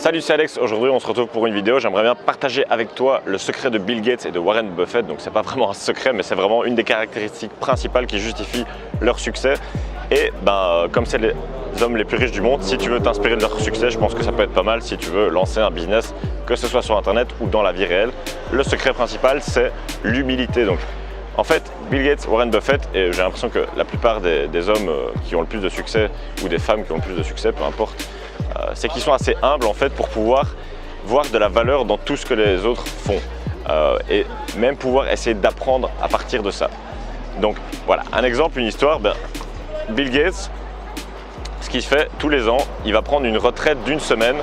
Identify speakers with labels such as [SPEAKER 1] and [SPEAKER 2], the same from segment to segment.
[SPEAKER 1] Salut, c'est Alex. Aujourd'hui, on se retrouve pour une vidéo. J'aimerais bien partager avec toi le secret de Bill Gates et de Warren Buffett. Donc, c'est pas vraiment un secret, mais c'est vraiment une des caractéristiques principales qui justifient leur succès. Et comme c'est les hommes les plus riches du monde, si tu veux t'inspirer de leur succès, je pense que ça peut être pas mal si tu veux lancer un business, que ce soit sur Internet ou dans la vie réelle. Le secret principal, c'est l'humilité. Donc, en fait, Bill Gates, Warren Buffett, et j'ai l'impression que la plupart des hommes qui ont le plus de succès ou des femmes qui ont le plus de succès, peu importe, c'est qu'ils sont assez humbles en fait pour pouvoir voir de la valeur dans tout ce que les autres font et même pouvoir essayer d'apprendre à partir de ça. Donc voilà, un exemple, une histoire, Bill Gates, ce qu'il fait tous les ans, il va prendre une retraite d'une semaine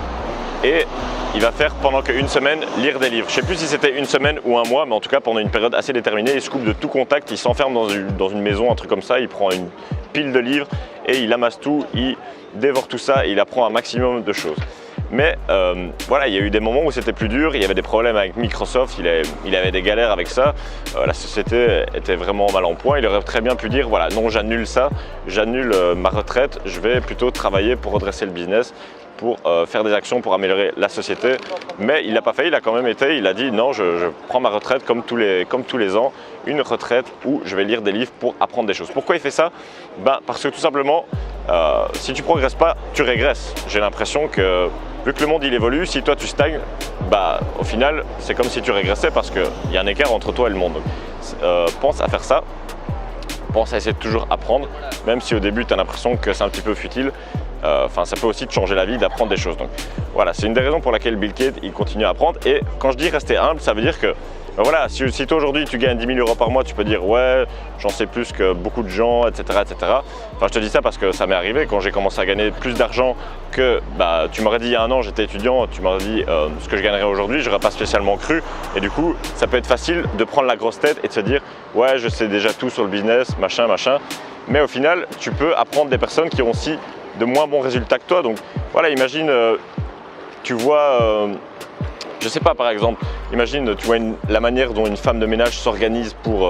[SPEAKER 1] et il va faire pendant qu'une semaine lire des livres. Je ne sais plus si c'était une semaine ou un mois, mais en tout cas pendant une période assez déterminée, il se coupe de tout contact, il s'enferme dans une maison, un truc comme ça, il prend une pile de livres et il amasse tout, il dévore tout ça et il apprend un maximum de choses. Mais voilà, il y a eu des moments où c'était plus dur, il y avait des problèmes avec Microsoft, il avait des galères avec ça, la société était vraiment mal en point, il aurait très bien pu dire voilà, non, j'annule ça, j'annule ma retraite, je vais plutôt travailler pour redresser le business, pour faire des actions pour améliorer la société, mais il l'a pas fait, il a quand même été, il a dit non, je prends ma retraite comme tous les ans, une retraite où je vais lire des livres pour apprendre des choses. Pourquoi il fait ça? Parce que tout simplement, si tu progresses pas, tu régresses. J'ai l'impression que vu que le monde il évolue, si toi tu stagnes, au final c'est comme si tu régressais parce qu'il y a un écart entre toi et le monde. Donc, pense à faire ça. Pense à essayer de toujours apprendre, même si au début tu as l'impression que c'est un petit peu futile. Ça peut aussi te changer la vie d'apprendre des choses. Donc voilà, c'est une des raisons pour laquelle Bill Gates il continue à apprendre. Et quand je dis rester humble, ça veut dire que voilà, si toi aujourd'hui tu gagnes 10 000 € par mois, tu peux dire ouais, j'en sais plus que beaucoup de gens, etc., etc. Enfin, je te dis ça parce que ça m'est arrivé quand j'ai commencé à gagner plus d'argent que tu m'aurais dit il y a un an, j'étais étudiant, tu m'aurais dit ce que je gagnerais aujourd'hui, j'aurais pas spécialement cru. Et du coup, ça peut être facile de prendre la grosse tête et de se dire ouais, je sais déjà tout sur le business, machin, machin. Mais au final, tu peux apprendre des personnes qui ont aussi de moins bons résultats que toi. Donc voilà, imagine, tu vois, je sais pas, par exemple, imagine, tu vois la manière dont une femme de ménage s'organise pour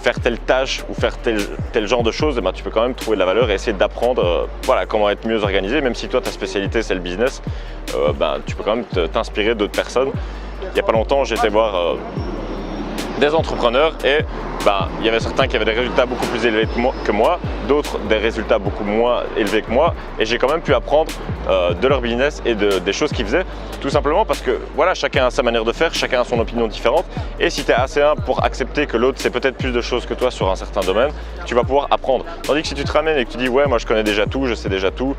[SPEAKER 1] faire telle tâche ou faire tel genre de choses, tu peux quand même trouver de la valeur et essayer d'apprendre voilà, comment être mieux organisé. Même si toi, ta spécialité, c'est le business, tu peux quand même t'inspirer d'autres personnes. Il n'y a pas longtemps, j'étais voir des entrepreneurs et il y avait certains qui avaient des résultats beaucoup plus élevés que moi, d'autres des résultats beaucoup moins élevés que moi, et j'ai quand même pu apprendre de leur business et des choses qu'ils faisaient, tout simplement parce que voilà, chacun a sa manière de faire, chacun a son opinion différente, et si tu es assez humble pour accepter que l'autre sait peut-être plus de choses que toi sur un certain domaine, tu vas pouvoir apprendre. Tandis que si tu te ramènes et que tu dis ouais, moi je connais déjà tout, je sais déjà tout,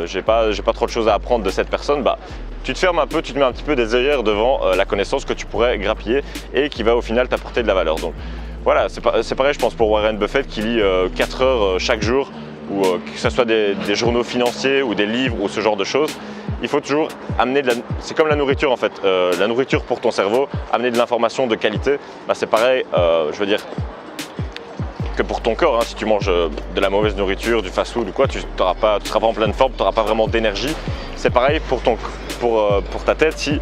[SPEAKER 1] j'ai pas trop de choses à apprendre de cette personne, tu te fermes un peu, tu te mets un petit peu des œillères devant la connaissance que tu pourrais grappiller et qui va au final t'apporter de la valeur. Donc voilà, c'est pareil je pense pour Warren Buffett qui lit 4 heures chaque jour, ou que ce soit des journaux financiers ou des livres ou ce genre de choses. Il faut toujours amener c'est comme la nourriture en fait, la nourriture pour ton cerveau, amener de l'information de qualité, c'est pareil, je veux dire, que pour ton corps, si tu manges de la mauvaise nourriture, du fast-food ou quoi, tu ne seras pas en pleine forme, tu n'auras pas vraiment d'énergie. C'est pareil pour ta tête, si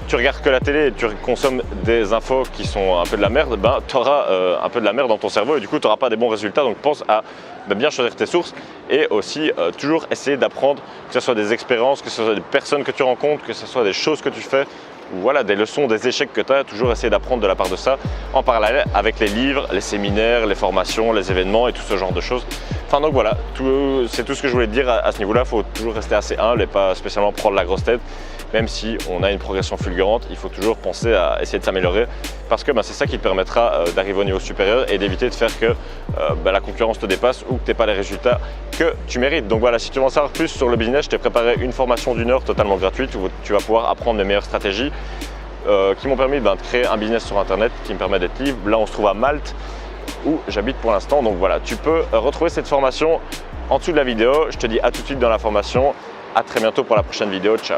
[SPEAKER 1] tu regardes que la télé et tu consommes des infos qui sont un peu de la merde, tu auras un peu de la merde dans ton cerveau et du coup tu n'auras pas des bons résultats. Donc pense à bien choisir tes sources et aussi toujours essayer d'apprendre, que ce soit des expériences, que ce soit des personnes que tu rencontres, que ce soit des choses que tu fais, ou voilà, des leçons, des échecs que tu as, toujours essayer d'apprendre de la part de ça, en parallèle avec les livres, les séminaires, les formations, les événements et tout ce genre de choses. Enfin donc voilà, c'est tout ce que je voulais te dire à ce niveau-là. Il faut toujours rester assez humble et pas spécialement prendre la grosse tête. Même si on a une progression fulgurante, il faut toujours penser à essayer de s'améliorer parce que c'est ça qui te permettra d'arriver au niveau supérieur et d'éviter de faire que la concurrence te dépasse ou que tu n'aies pas les résultats que tu mérites. Donc voilà, si tu veux en savoir plus sur le business, je t'ai préparé une formation d'1 heure totalement gratuite où tu vas pouvoir apprendre les meilleures stratégies qui m'ont permis de créer un business sur Internet qui me permet d'être libre. Là, on se trouve à Malte où j'habite pour l'instant. Donc voilà, tu peux retrouver cette formation en dessous de la vidéo. Je te dis à tout de suite dans la formation. À très bientôt pour la prochaine vidéo. Ciao!